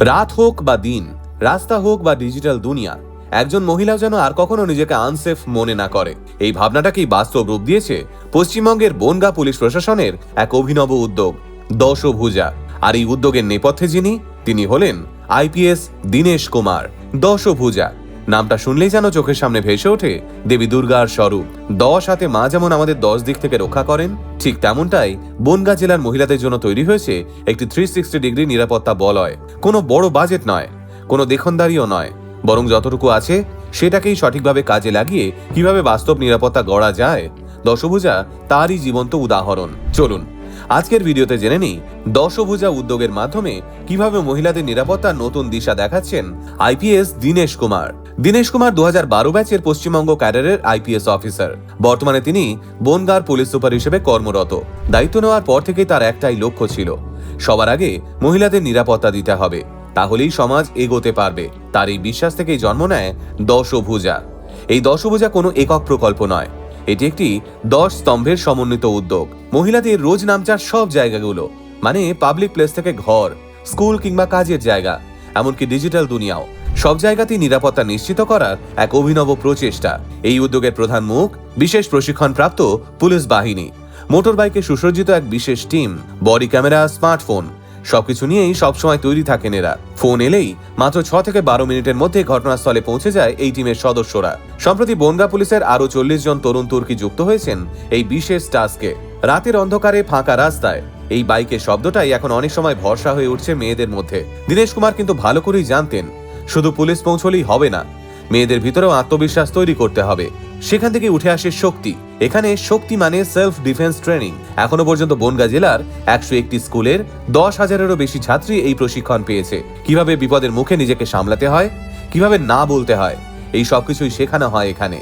রাত হোক বা দিন, রাস্তা হোক বা ডিজিটাল দুনিয়া, একজন মহিলা যেন আর কখনো নিজেকে আনসেফ মনে না করে, এই ভাবনাটাকেই বাস্তব রূপ দিয়েছে পশ্চিমবঙ্গের বনগাঁ পুলিশ প্রশাসনের এক অভিনব উদ্যোগ দশভুজা। আর এই উদ্যোগের নেপথ্যে তিনি হলেন আইপিএস দীনেশ কুমার। দশভুজা নামটা শুনলেই যেন চোখের সামনে ভেসে ওঠে দেবী দুর্গার স্বরূপ। 10 হাতে মা যেমন আমাদের 10 দিক থেকে রক্ষা করেন, ঠিক তেমনটাই বনগাঁ জেলার মহিলাদের জন্য তৈরি হয়েছে একটি 360 ডিগ্রি নিরাপত্তা বলয়। কোনো বড় বাজেট নয়, কোনো দেখনদারিও নয়, বরং যতটুকু আছে সেটাকেই সঠিকভাবে কাজে লাগিয়ে কিভাবে বাস্তব নিরাপত্তা গড়া যায়, দশভুজা তারই জীবন্ত উদাহরণ। চলুন আজকের ভিডিওতে জেনে নিই দশভুজা উদ্যোগের মাধ্যমে কিভাবে মহিলাদের নিরাপত্তার নতুন দিশা দেখাচ্ছেন আইপিএস দীনেশ কুমার। দীনেশ কুমার 2012 ব্যাচের পশ্চিমবঙ্গ ক্যাডারের আইপিএস অফিসার। বর্তমানে তিনি বনগাঁর পুলিশ সুপার হিসেবে কর্মরত। দায়িত্ব নেওয়ার পর থেকেই তার একটাই লক্ষ্য ছিল, সবার আগে মহিলাদের নিরাপত্তা দিতে হবে, তাহলেই সমাজ এগোতে পারবে। তার এই বিশ্বাস থেকেই জন্ম নেয় দশভুজা। এই দশভুজা কোনো একক প্রকল্প নয়, এটি একটি 10 স্তম্ভের সমন্বিত উদ্যোগ। মহিলাদের রোজ নামচার সব জায়গাগুলো, মানে পাবলিক প্লেস থেকে ঘর, স্কুল কিংবা কাজের জায়গা, এমনকি ডিজিটাল দুনিয়াও, সব জায়গাতেই নিরাপত্তা নিশ্চিত করার এক অভিনব প্রচেষ্টা। এই উদ্যোগের প্রধান মুখ বিশেষ প্রশিক্ষণপ্রাপ্ত পুলিশ বাহিনী, মোটর বাইকে সুসজ্জিত এক বিশেষ টিম, বডি ক্যামেরা, স্মার্টফোন, সবকিছু নিয়েই সবসময় তৈরি থাকেন এরা। ফোন এলেই মাত্র 6 থেকে 12 মিনিটের মধ্যে ঘটনাস্থলে পৌঁছে যায় এই টিমের সদস্যরা। সম্প্রতি বনগাঁ পুলিশের আরো 40 জন তরুণ তুর্কি যুক্ত হয়েছেন এই বিশেষ টাস্কে। রাতের অন্ধকারে ফাঁকা রাস্তায় এই বাইকের শব্দটাই এখন অনেক সময় ভরসা হয়ে উঠছে মেয়েদের মধ্যে। দীনেশ কুমার কিন্তু ভালো করেই জানতেন, শুধু পুলিশ পৌঁছলেই হবে না, মেয়েদের ভিতরেও আত্মবিশ্বাস তৈরি করতে হবে। সেখান থেকে উঠে আসে শক্তি। এখানে শক্তি মানে সেলফ ডিফেন্স ট্রেনিং। এখনো পর্যন্ত বনগাঁ জেলার 101টি স্কুলের 10,000-এরও বেশি ছাত্রী এই প্রশিক্ষণ পেয়েছে। কিভাবে বিপদের মুখে নিজেকে সামলাতে হয়, কিভাবে না বলতে হয়, এই সবকিছুই শেখানো হয় এখানে।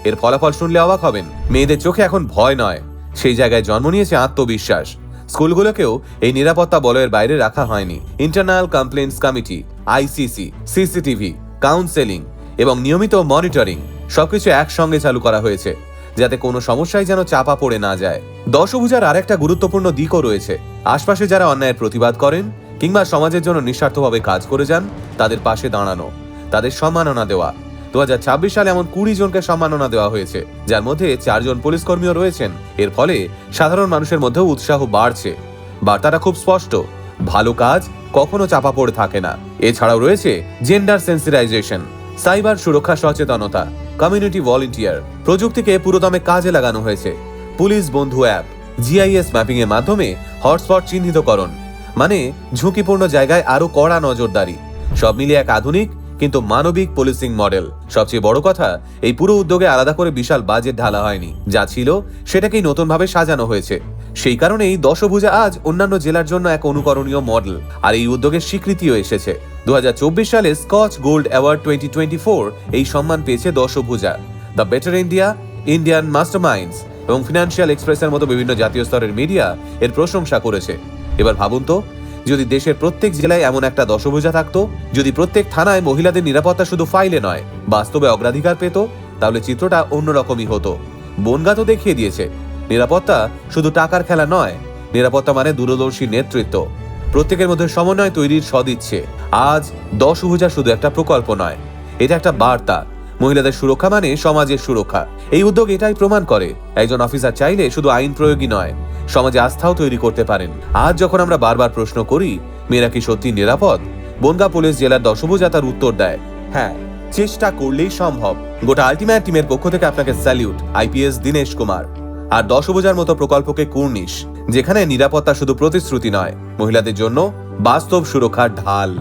এর ফলাফল শুনলে অবাক হবেন, মেয়েদের চোখে এখন ভয় নয়, সেই জায়গায় জন্ম নিয়েছে আত্মবিশ্বাস। স্কুলগুলোকেও এই নিরাপত্তা বলয়ের বাইরে রাখা হয়নি। Internal complaints committee, ICC, CCTV, counselling এবং নিয়মিত মনিটরিং সবকিছু একসঙ্গে চালু করা হয়েছে, যাতে কোনো সমস্যায় যেন চাপা পড়ে না যায়। দশভুজার আরেকটা গুরুত্বপূর্ণ দিকও রয়েছে। আশপাশে যারা অন্যায়ের প্রতিবাদ করেন কিংবা সমাজের জন্য নিঃস্বার্থভাবে কাজ করে যান, তাদের পাশে দাঁড়ানো, তাদের সম্মাননা দেওয়া। 2026 সালে এমন 20 জনকে সম্মাননা দেওয়া হয়েছে, যার মধ্যে 4 জন পুলিশ কর্মীও রয়েছেন। এর ফলে সাধারণ মানুষের মধ্যেও উৎসাহ বাড়ছে। বার্তাটা খুব স্পষ্ট, ভালো কাজ কখনো চাপা পড়ে থাকে না। এছাড়াও রয়েছে জেন্ডার সেন্সিটাইজেশন, সাইবার সুরক্ষা সচেতনতা, কমিউনিটি ভলান্টিয়ার। প্রযুক্তিকে পুরোদমে কাজে লাগানো হয়েছে। পুলিশ বন্ধু অ্যাপ, জিআইএস ম্যাপিং এর মাধ্যমে হটস্পট চিহ্নিতকরণ, মানে ঝুঁকিপূর্ণ জায়গায় আরো কড়া নজরদারি। সব মিলিয়ে এক আধুনিক কিন্তু মানবিক পুলিশিং মডেল। সবচেয়ে বড় কথা, এই পুরো উদ্যোগে আলাদা করে বিশাল বাজেট ঢালা হয়নি, যা ছিল সেটাকেই নতুনভাবে সাজানো হয়েছে। সেই কারণেই দশভুজা আজ অন্যান্য জেলার জন্য এক অনুকরণীয় মডেল। আর এই উদ্যোগের স্বীকৃতিও এসেছে। 2024 সালে স্কচ গোল্ড অ্যাওয়ার্ড 2024 এই সম্মান পেয়েছে দশভুজা। The better India, Indian masterminds এবং ফিনান্সিয়াল এক্সপ্রেসের মতো বিভিন্ন জাতীয় স্তরের মিডিয়া এর প্রশংসা করেছে। এবার ভাবুন তো, যদি দেশের প্রত্যেক জেলায় এমন একটা দশভুজা থাকতো, যদি প্রত্যেক থানায় মহিলাদের নিরাপত্তা শুধু ফাইলে নয় বাস্তবে অগ্রাধিকার পেত, তাহলে চিত্রটা অন্যরকমই হতো। বনগাঁ তো দেখিয়ে দিয়েছে, নিরাপত্তা শুধু টাকার খেলা নয়, নিরাপত্তা মানে দূরদর্শী নেতৃত্ব, প্রত্যেকের মধ্যে সমন্বয় তৈরির সদিচ্ছে। আজ দশভুজা শুধু একটা প্রকল্প নয়, এটা একটা বার্তা। মহিলাদের সুরক্ষা মানে সমাজের সুরক্ষা। এই উদ্যোগ এটাই প্রমাণ করে, একজন অফিসার চাইলে শুধু আইন প্রয়োগী নয়, সমাজে আস্থাও তৈরি করতে পারেন। আজ যখন আমরা বারবার প্রশ্ন করি, মেয়েরা কি সত্যি নিরাপদ, বনগাঁ পুলিশ জেলার দশভুজা তার উত্তর দেয়, হ্যাঁ, চেষ্টা করলেই সম্ভব। গোটা আলটিমেট টিমের পক্ষ থেকে আপনাকে স্যালিউট, আইপিএস দীনেশ কুমার। আর দশভুজার মতো প্রকল্পকে কুর্নিশ, যেখানে নিরাপত্তা শুধু প্রতিশ্রুতি নয়, মহিলাদের জন্য বাস্তব সুরক্ষার ঢাল।